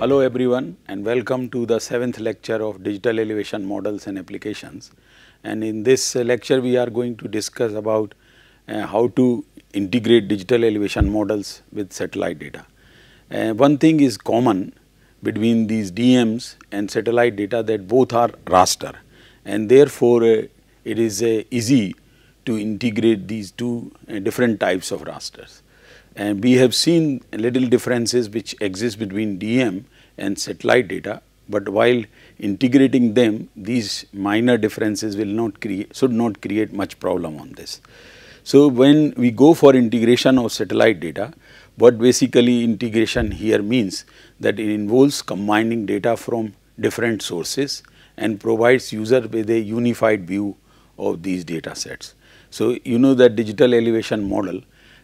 Hello everyone and welcome to the 7th lecture of Digital Elevation Models and Applications. And in this lecture we are going to discuss about how to integrate digital elevation models with satellite data. One thing is common between these DEMs and satellite data, that both are raster, and therefore it is easy to integrate these two different types of rasters. And we have seen little differences which exist between DEM and satellite data, but while integrating them, these minor differences should not create much problem on this. So when we go for integration of satellite data, what basically integration here means that it involves combining data from different sources and provides user with a unified view of these data sets. So you know that digital elevation model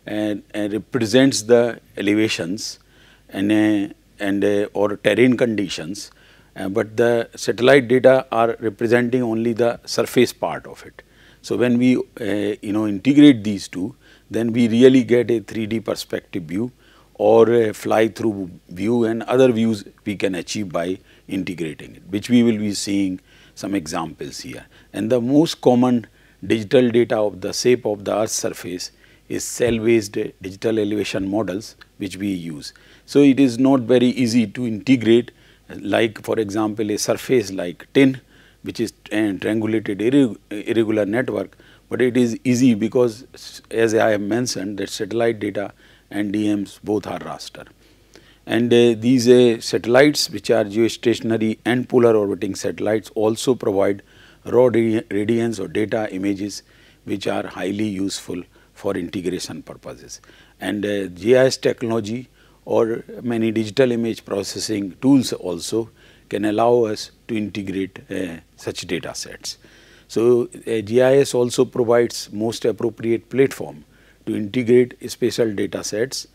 and represents the elevations or terrain conditions, but the satellite data are representing only the surface part of it. So when we integrate these two, then we really get a 3D perspective view or a fly-through view, and other views we can achieve by integrating it, which we will be seeing some examples here. And the most common digital data of the shape of the Earth's surface is cell-based digital elevation models which we use. So it is not very easy to integrate, like for example a surface like tin, which is triangulated irregular network, but it is easy because, as I have mentioned, that satellite data and DEMs both are raster. And these satellites, which are geostationary and polar orbiting satellites, also provide raw radiance or data images which are highly useful for integration purposes. And GIS technology or many digital image processing tools also can allow us to integrate such data sets. So GIS also provides most appropriate platform to integrate spatial data sets,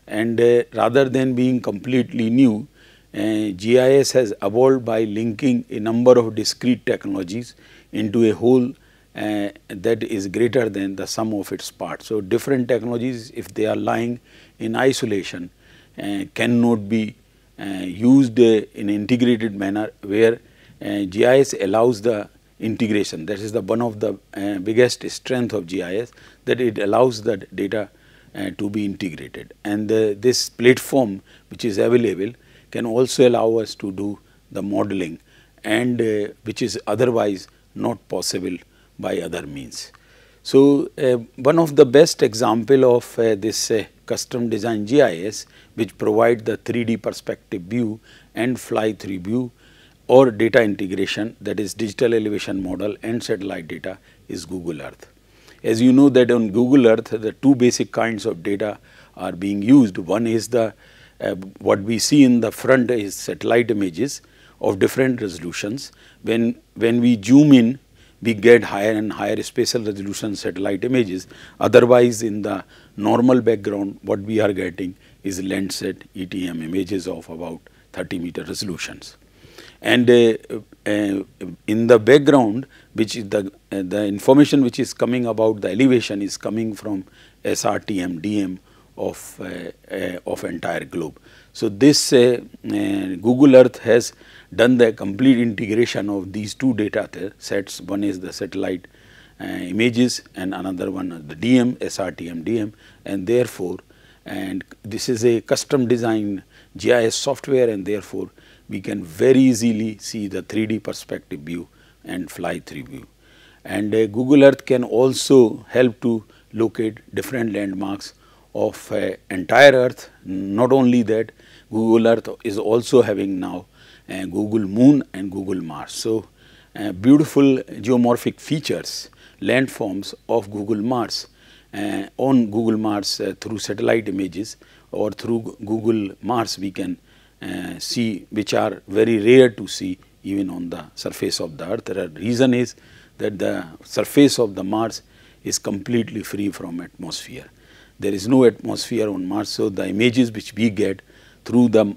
and rather than being completely new, GIS has evolved by linking a number of discrete technologies into a whole that is greater than the sum of its parts. So different technologies, if they are lying in isolation, cannot be used in an integrated manner, where GIS allows the integration. That is one of the biggest strength of GIS, that it allows the data to be integrated. And this platform which is available can also allow us to do the modeling, and which is otherwise not possible by other means. So one of the best example of this custom design GIS, which provide the 3D perspective view and fly-through view or data integration, that is digital elevation model and satellite data, is Google Earth. As you know that on Google Earth, the two basic kinds of data are being used. One is the what we see in the front is satellite images of different resolutions. When we zoom in, we get higher and higher spatial resolution satellite images. Otherwise, in the normal background, what we are getting is Landsat ETM images of about 30-meter resolutions. And in the background, which is the information which is coming about the elevation is coming from SRTM, DM of entire globe. So this Google Earth has done the complete integration of these two data sets. One is the satellite images and another one is the DM, SRTM DM, and therefore, and this is a custom design GIS software, and therefore we can very easily see the 3D perspective view and fly-through view. And Google Earth can also help to locate different landmarks of entire Earth. Not only that, Google Earth is also having now Google Moon and Google Mars. So beautiful geomorphic features, landforms of Google Mars on Google Mars through satellite images or through Google Mars we can see, which are very rare to see even on the surface of the Earth. The reason is that the surface of the Mars is completely free from atmosphere. There is no atmosphere on Mars, so the images which we get through the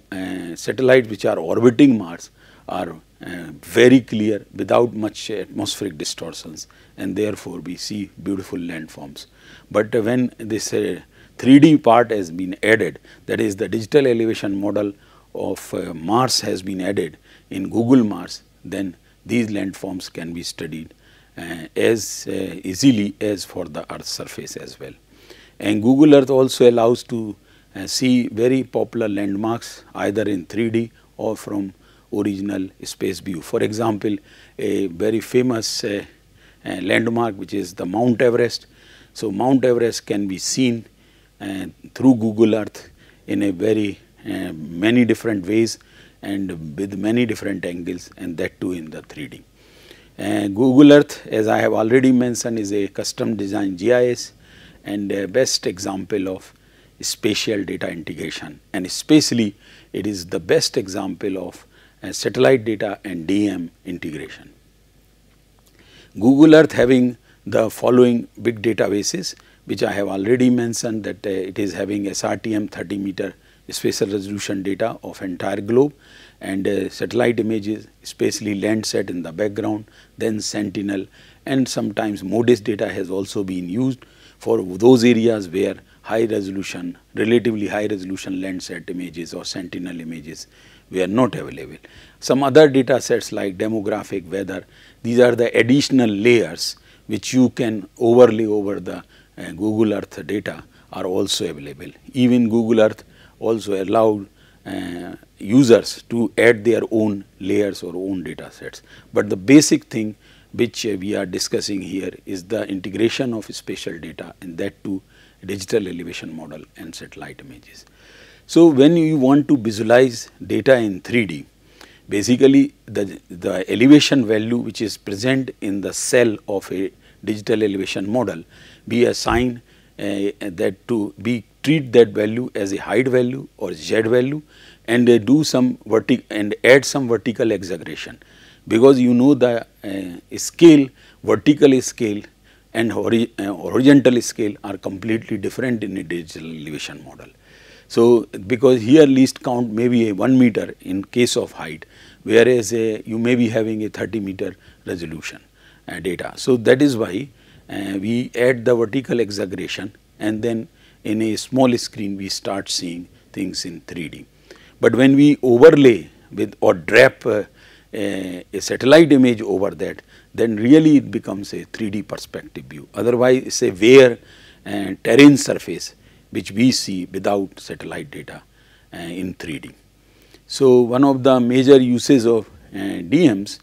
satellites which are orbiting Mars are very clear without much atmospheric distortions, and therefore we see beautiful landforms. But when this 3D part has been added, that is the digital elevation model of Mars has been added in Google Mars, then these landforms can be studied as easily as for the Earth's surface as well. And Google Earth also allows to see very popular landmarks either in 3D or from original space view. For example, a very famous landmark which is the Mount Everest. So, Mount Everest can be seen through Google Earth in a very many different ways and with many different angles, and that too in the 3D. Google Earth, as I have already mentioned, is a custom designed GIS and a best example of spatial data integration, and especially it is the best example of satellite data and DEM integration. Google Earth having the following big databases, which I have already mentioned, that it is having SRTM 30 meter spatial resolution data of entire globe, and satellite images, especially Landsat in the background, then Sentinel, and sometimes MODIS data has also been used for those areas where high resolution, relatively high resolution Landsat images or Sentinel images were not available. Some other data sets like demographic, weather, these are the additional layers which you can overlay over the Google Earth data are also available. Even Google Earth also allowed users to add their own layers or own data sets. But the basic thing which we are discussing here is the integration of spatial data, and that too digital elevation model and satellite images. So, when you want to visualize data in 3D, basically the elevation value which is present in the cell of a digital elevation model, we assign that to treat that value as a height value or z value, and do some add some vertical exaggeration, because you know the scale, vertical scale and horizontal scale are completely different in a digital elevation model. So, because here least count may be a 1 meter in case of height, whereas you may be having a 30 meter resolution data. So, that is why we add the vertical exaggeration, and then in a small screen we start seeing things in 3D. But when we overlay with or drap a satellite image over that, then really it becomes a 3D perspective view. Otherwise, it is a bare terrain surface which we see without satellite data in 3D. So, one of the major uses of DEMs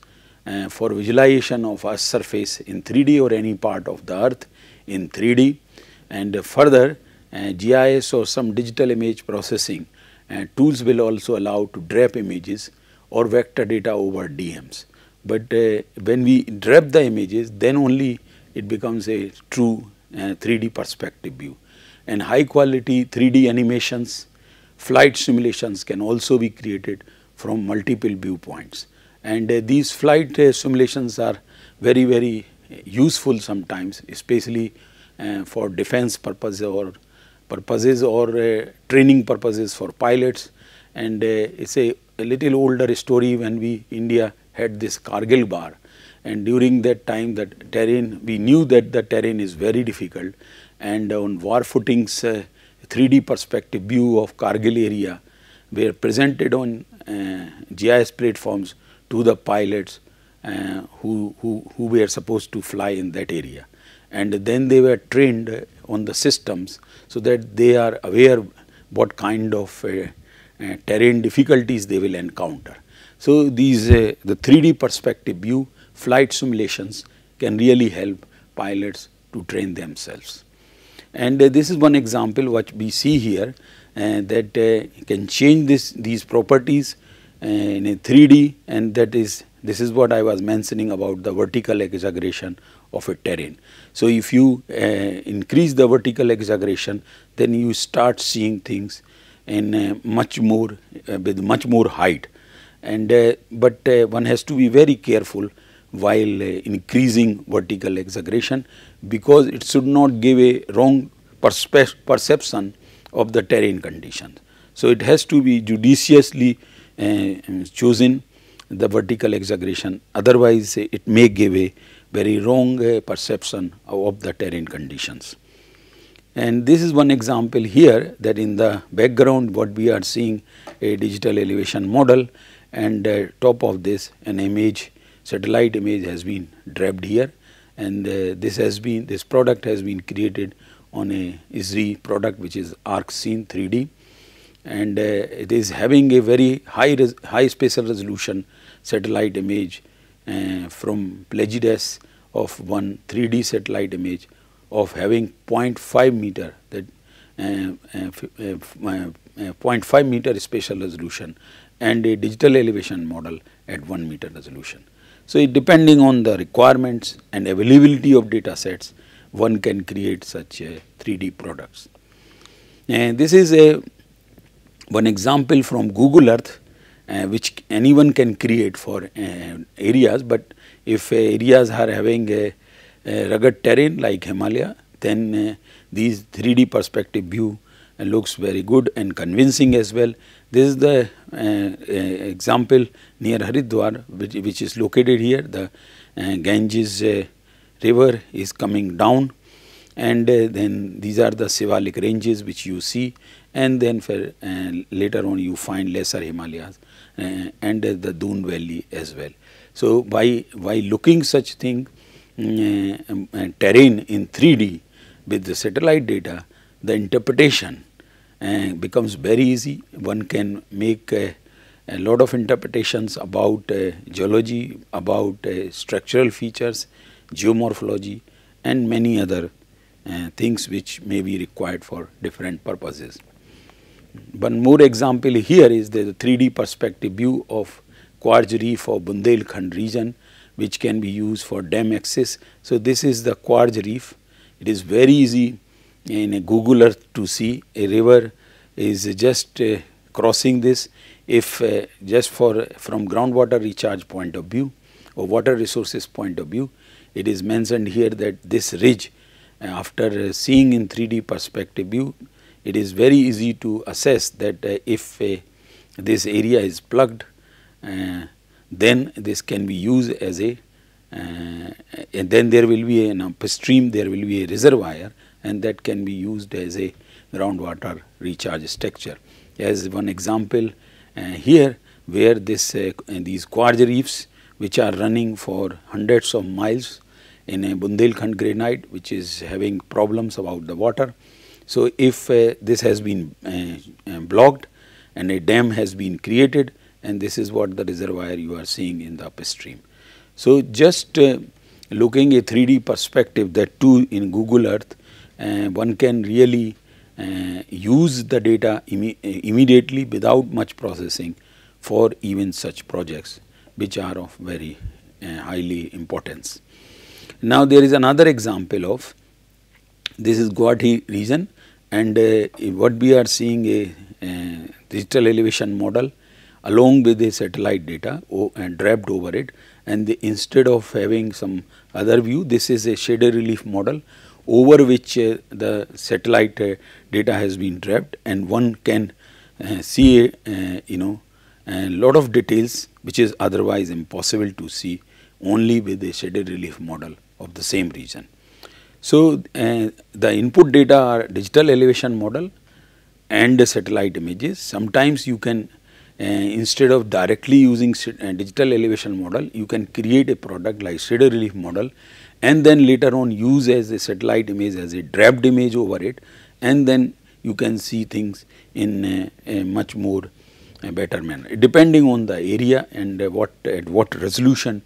for visualization of Earth's surface in 3D or any part of the Earth in 3D, and further GIS or some digital image processing tools will also allow to drap images or vector data over DEMs. But when we drap the images, then only it becomes a true 3D perspective view. And high quality 3D animations, flight simulations can also be created from multiple viewpoints. And these flight simulations are very useful sometimes, especially for defense purposes or training purposes for pilots. And it is a little older story when India had this Kargil bar, and during that time that terrain, we knew that the terrain is very difficult, and on war footings 3D perspective view of Kargil area were presented on GIS platforms to the pilots who were supposed to fly in that area, and then they were trained on the systems so that they are aware what kind of terrain difficulties they will encounter. So, these the 3D perspective view flight simulations can really help pilots to train themselves. And this is one example what we see here that can change these properties in a 3D, and this is what I was mentioning about the vertical exaggeration of a terrain. So, if you increase the vertical exaggeration, then you start seeing things in much more with much more height, and but one has to be very careful while increasing vertical exaggeration, because it should not give a wrong perception of the terrain conditions. So, it has to be judiciously chosen the vertical exaggeration, otherwise it may give a very wrong perception of the terrain conditions. And this is one example here, that in the background what we are seeing a digital elevation model, and top of this an image, satellite image has been draped here, and this product has been created on a ISRI product which is ArcScene 3D, and it is having a very high spatial resolution satellite image from Plagides of one 3D satellite image of having 0.5 meter, that 0.5 meter spatial resolution, and a digital elevation model at 1 meter resolution. So, depending on the requirements and availability of data sets, one can create such 3D products. And this is one example from Google Earth, which anyone can create for areas, but if areas are having a rugged terrain like Himalaya, then these 3D perspective view looks very good and convincing as well. This is the example near Haridwar, which is located here. The Ganges river is coming down, and then these are the Shivalik ranges which you see, and then for, later on you find lesser Himalayas and the Doon Valley as well. So, by looking such thing terrain in 3D with the satellite data, the interpretation becomes very easy. One can make a lot of interpretations about geology, about structural features, geomorphology, and many other things which may be required for different purposes. One more example here is the 3D perspective view of quartz reef of Bundelkhand region, which can be used for dam access. So, this is the quartz reef. It is very easy in a Google Earth to see. A river is just crossing this. If just from groundwater recharge point of view or water resources point of view, it is mentioned here that this ridge, after seeing in 3D perspective view, it is very easy to assess that if this area is plugged, then this can be used as a and then there will be an upstream, there will be a reservoir, and that can be used as a groundwater recharge structure. As one example here, where these quartz reefs which are running for hundreds of miles in a Bundelkhand granite, which is having problems about the water. So, if this has been blocked and a dam has been created, and this is what the reservoir you are seeing in the upstream. So, just looking a 3D perspective, that too in Google Earth, one can really use the data immediately without much processing for even such projects which are of very highly importance. Now, there is another example of this is Guwahati region, and what we are seeing a digital elevation model along with the satellite data and draped over it, and instead of having some other view, this is a shaded relief model over which the satellite data has been draped, and one can see a lot of details which is otherwise impossible to see only with a shaded relief model of the same region. So, the input data are digital elevation model and the satellite images. Sometimes you can instead of directly using digital elevation model, you can create a product like shaded relief model, and then later on use as a satellite image as a draped image over it, and then you can see things in a much more better manner, depending on the area and at what resolution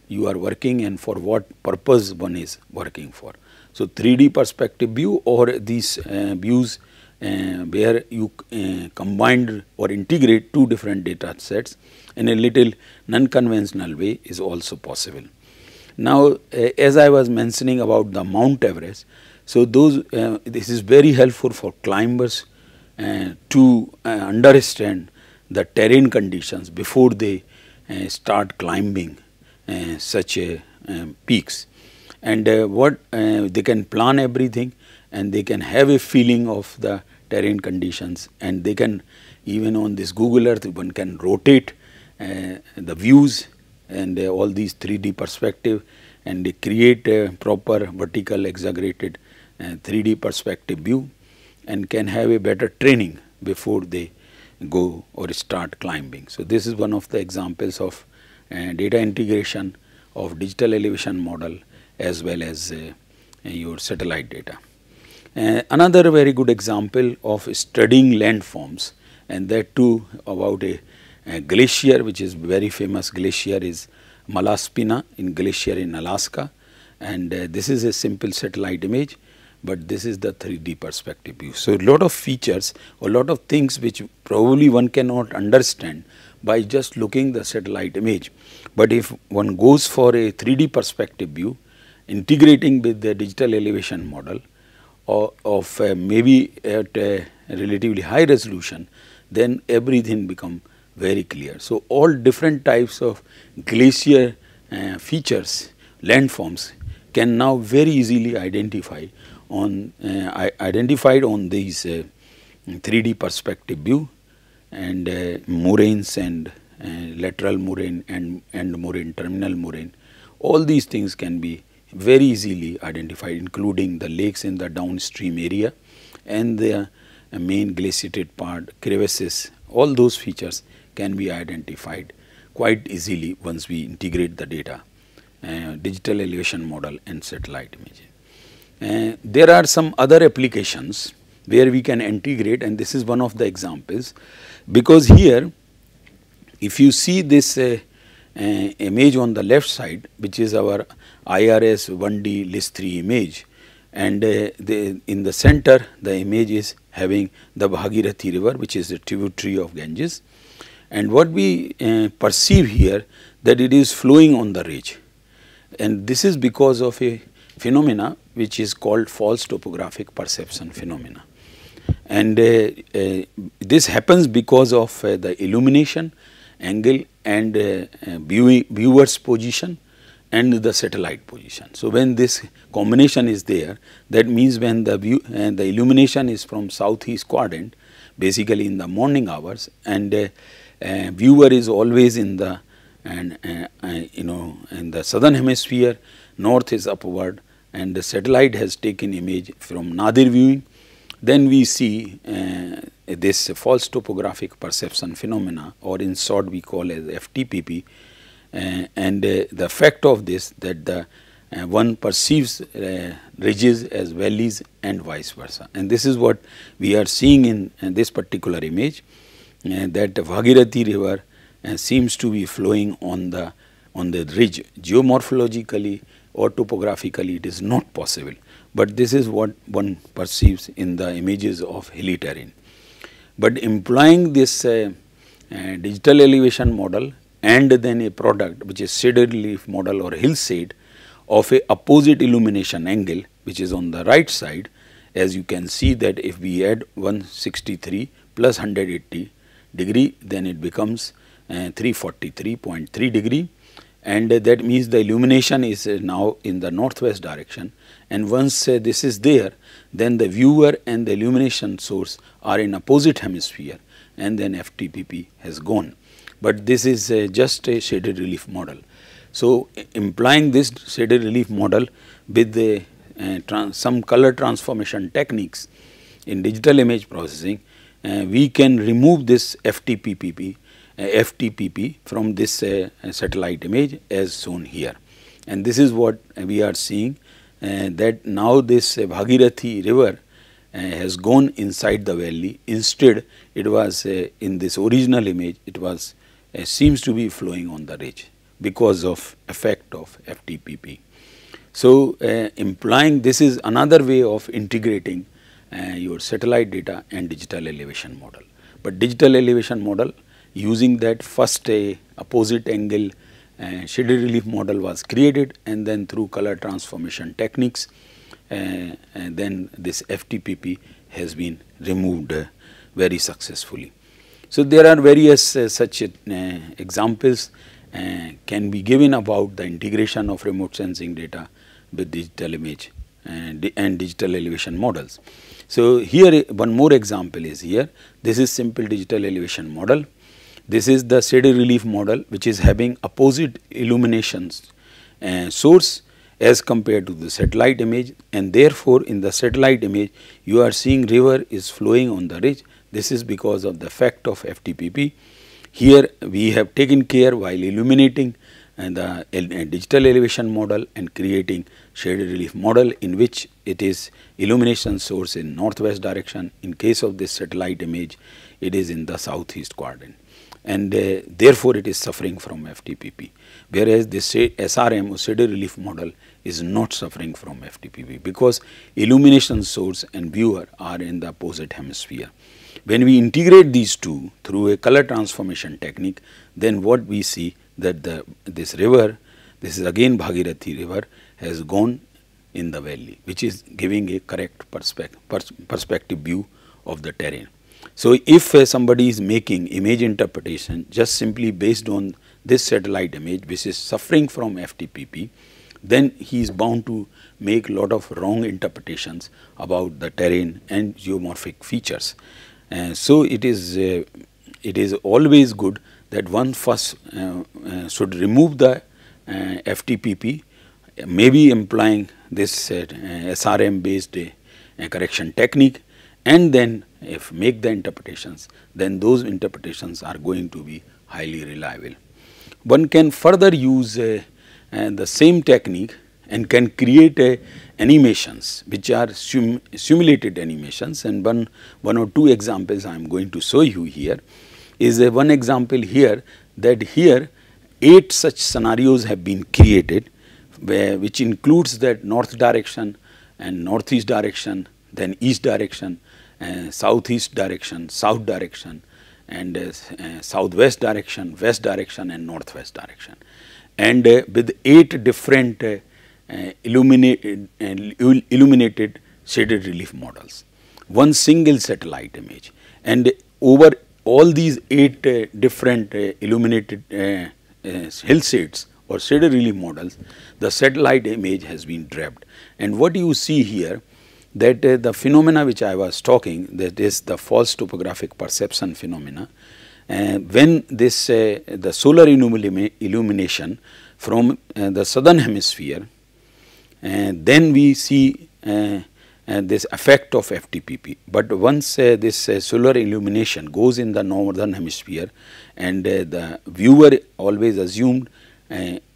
you are working and for what purpose one is working for. So, 3D perspective view or these views where you combine or integrate two different data sets in a little non-conventional way is also possible. Now, as I was mentioning about the Mount Everest, so this is very helpful for climbers to understand the terrain conditions before they start climbing such peaks, and what they can plan everything, and they can have a feeling of the terrain conditions, and they can even on this Google Earth one can rotate the views and all these 3D perspective, and they create a proper vertical exaggerated 3D perspective view, and can have a better training before they go or start climbing. So, this is one of the examples of data integration of digital elevation model as well as your satellite data. Another very good example of studying landforms, and that too about a glacier, which is very famous glacier, is Malaspina in glacier in Alaska, and this is a simple satellite image, but this is the 3D perspective view. So, a lot of features or lot of things which probably one cannot understand by just looking the satellite image, but if one goes for a 3D perspective view integrating with the digital elevation model or of maybe at a relatively high resolution, then everything become very clear. So, all different types of glacier features, landforms can now very easily identified on these 3D perspective view, and moraines and lateral moraine and end moraine, terminal moraine, all these things can be very easily identified, including the lakes in the downstream area and the main glaciated part, crevasses, all those features can be identified quite easily once we integrate the data, digital elevation model and satellite imaging. There are some other applications where we can integrate, and this is one of the examples, because here if you see this image on the left side, which is our IRS 1D list 3 image, and in the center the image is having the Bhagirathi river, which is a tributary of Ganges, and what we perceive here that it is flowing on the ridge, and this is because of a phenomena which is called false topographic perception phenomena, and this happens because of the illumination angle and viewer's position and the satellite position. So, when this combination is there, that means when the the illumination is from southeast quadrant, basically in the morning hours, and viewer is always in the in the southern hemisphere, north is upward, and the satellite has taken image from nadir viewing, then we see this false topographic perception phenomena, or in short we call as FTPP, and the effect of this, that the one perceives ridges as valleys and vice versa, and this is what we are seeing in this particular image, that the Bhagirathi river seems to be flowing on the ridge. Geomorphologically or topographically it is not possible, but this is what one perceives in the images of hilly terrain. But employing this digital elevation model and then a product which is shaded relief model or hillshade of a opposite illumination angle, which is on the right side, as you can see that if we add 163 plus 180 degree, then it becomes 343.3 degree, and that means the illumination is now in the northwest direction, and once this is there, then the viewer and the illumination source are in opposite hemisphere, and then FTPP has gone. But this is just a shaded relief model. So, implying this shaded relief model with the some color transformation techniques in digital image processing, we can remove this FTPP from this satellite image as shown here, and this is what we are seeing, that now this Bhagirathi river has gone inside the valley. Instead, it was in this original image, it was seems to be flowing on the ridge because of effect of FTPP. So, implying this is another way of integrating your satellite data and digital elevation model. But digital elevation model, using that first opposite angle shaded relief model was created, and then through color transformation techniques, and then this FTPP has been removed very successfully. So, there are various such examples can be given about the integration of remote sensing data with digital image and digital elevation models. So, here one more example is here. This is simple digital elevation model. This is the shaded relief model, which is having opposite illuminations source as compared to the satellite image, and therefore, in the satellite image you are seeing river is flowing on the ridge. This is because of the effect of FTPP. Here we have taken care while illuminating the digital elevation model and creating shaded relief model, in which it is illumination source in northwest direction. In case of this satellite image, it is in the southeast quadrant, and therefore it is suffering from FTPP, whereas this SRM or shaded relief model is not suffering from FTPP, because illumination source and viewer are in the opposite hemisphere. When we integrate these two through a color transformation technique, then what we see that this river, this is again Bhagirathi river, has gone in the valley, which is giving a correct perspective view of the terrain. So, if somebody is making image interpretation just simply based on this satellite image which is suffering from FTPP, then he is bound to make lot of wrong interpretations about the terrain and geomorphic features. So, it is always good that one first should remove the FTPP, maybe employing this SRM based correction technique, and then if make the interpretations, then those interpretations are going to be highly reliable. One can further use the same technique and can create animations which are simulated animations, and one or two examples I am going to show you here. Is one example here, that here 8 such scenarios have been created, which includes that north direction and northeast direction, then east direction, southeast direction, south direction, and southwest direction, west direction, and northwest direction, and with 8 different illuminated shaded relief models, one single satellite image, and over all these 8 different illuminated hillsides or shaded relief models, the satellite image has been draped. And what you see here, that the phenomena which I was talking, that is the false topographic perception phenomena, when this the solar illumination from the southern hemisphere, then we see this effect of FTPP. But once this solar illumination goes in the northern hemisphere, and the viewer always assumed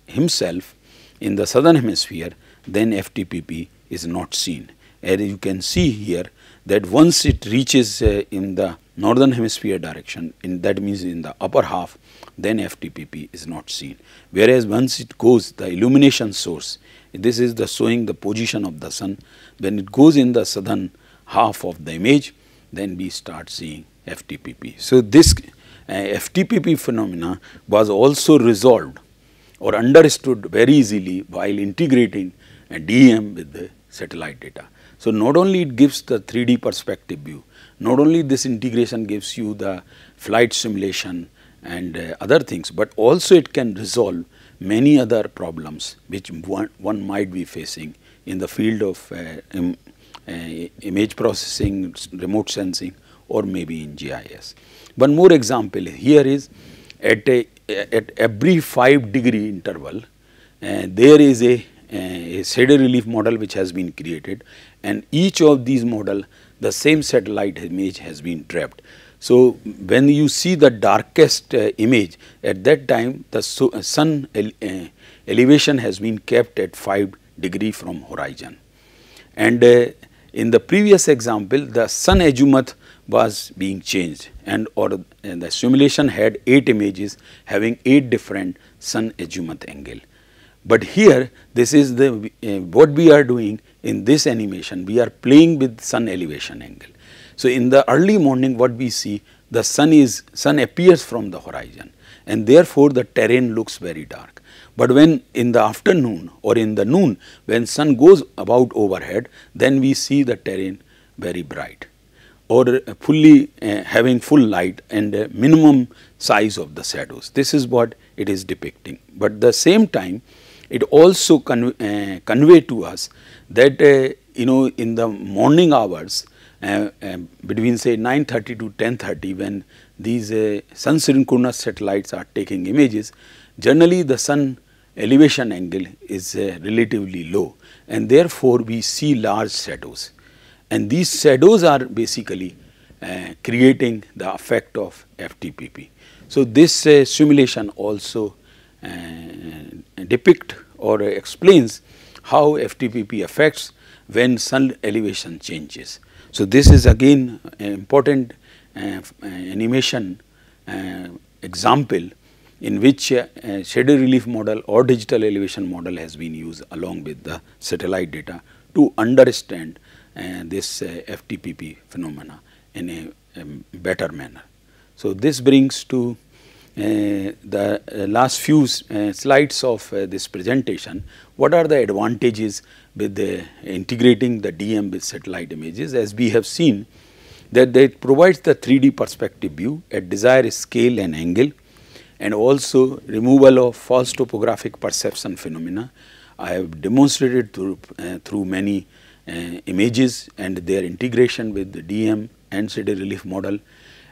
himself in the southern hemisphere, then FTPP is not seen. As you can see here, that once it reaches in the northern hemisphere direction, that means in the upper half, then FTPP is not seen. Whereas once it goes, the illumination source, this is the showing the position of the sun, when it goes in the southern half of the image, then we start seeing FTPP. So, this FTPP phenomena was also resolved or understood very easily while integrating a DEM with the satellite data. So, not only it gives the 3D perspective view, not only this integration gives you the flight simulation and other things, but also it can resolve many other problems which one might be facing in the field of image processing, remote sensing, or maybe in GIS. One more example here is at every 5-degree interval, there is a shaded relief model which has been created, and each of these model, the same satellite image has been draped. So, when you see the darkest image, at that time the sun elevation has been kept at 5 degree from horizon, and in the previous example the sun azimuth was being changed, and the simulation had 8 images having 8 different sun azimuth angle. But here this is the what we are doing in this animation, we are playing with sun elevation angle. So, in the early morning what we see, the sun appears from the horizon, and therefore the terrain looks very dark. But when in the afternoon or in the noon, when sun goes about overhead, then we see the terrain very bright or fully having full light and minimum size of the shadows. This is what it is depicting. But at the same time, it also convey to us that in the morning hours, between say 9:30 to 10:30, when these sun synchronous satellites are taking images, generally the sun elevation angle is relatively low, and therefore we see large shadows, and these shadows are basically creating the effect of FTPP. So, this simulation also depict or explains how FTPP affects when sun elevation changes. So, this is again an important animation example in which shadow relief model or digital elevation model has been used along with the satellite data to understand this FTPP phenomena in a better manner. So, this brings to the last few slides of this presentation. What are the advantages with integrating the DM with satellite images? As we have seen that it provides the 3D perspective view at desired scale and angle, and also removal of false topographic perception phenomena. I have demonstrated through many images and their integration with the DM and shadow relief model,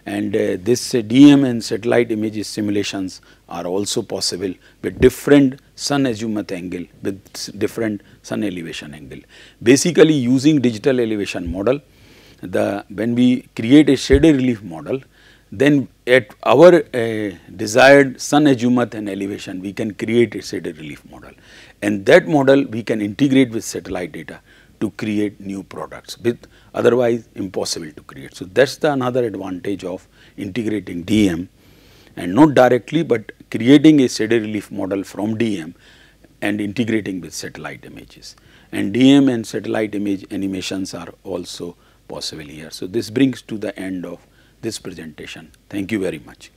and this DM and satellite images simulations are also possible with different sun azimuth angle, with different sun elevation angle. Basically, using digital elevation model, when we create a shadow relief model, then at our desired sun azimuth and elevation, we can create a shadow relief model, and that model we can integrate with satellite data to create new products, with otherwise impossible to create. So, that is the another advantage of integrating DM, and not directly, but creating a shadow relief model from DM and integrating with satellite images. And DM and satellite image animations are also possible here. So, this brings to the end of this presentation. Thank you very much.